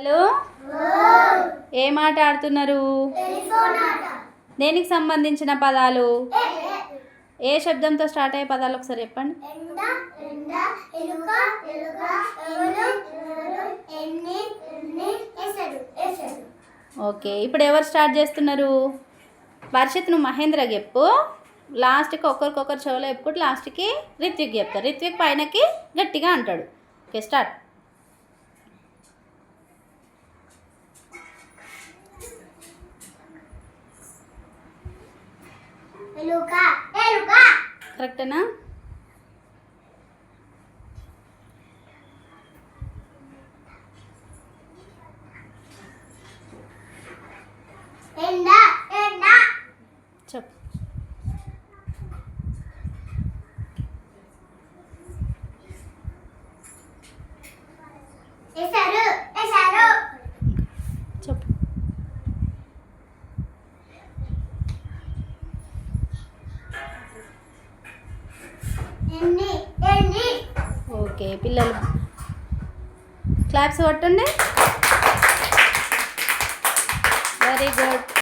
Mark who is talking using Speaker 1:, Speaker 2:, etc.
Speaker 1: Hello, ఏం ఆట ఆడుతున్నారు? దేనికి సంబంధించిన పదాలు? ఏ శబ్దంతో స్టార్ట్ అయ్యే పదాలు ఒకసారి చెప్పండి. ఓకే, ఇప్పుడు ఎవరు స్టార్ట్ చేస్తున్నారు? వర్షిత్, నువ్వు మహేంద్ర చెప్పు. లాస్ట్కి ఒకరికొకరు చెవులో చెప్పుకుంటూ లాస్ట్కి రిత్విక్ చెప్తారు. రిత్విక్ పైనకి గట్టిగా అంటాడు. Okay, start. కరెక్టేనా? చెప్పు. చెప్పు. ఓకే, పిల్లలు క్లాప్స్ కొట్టండి. Very good.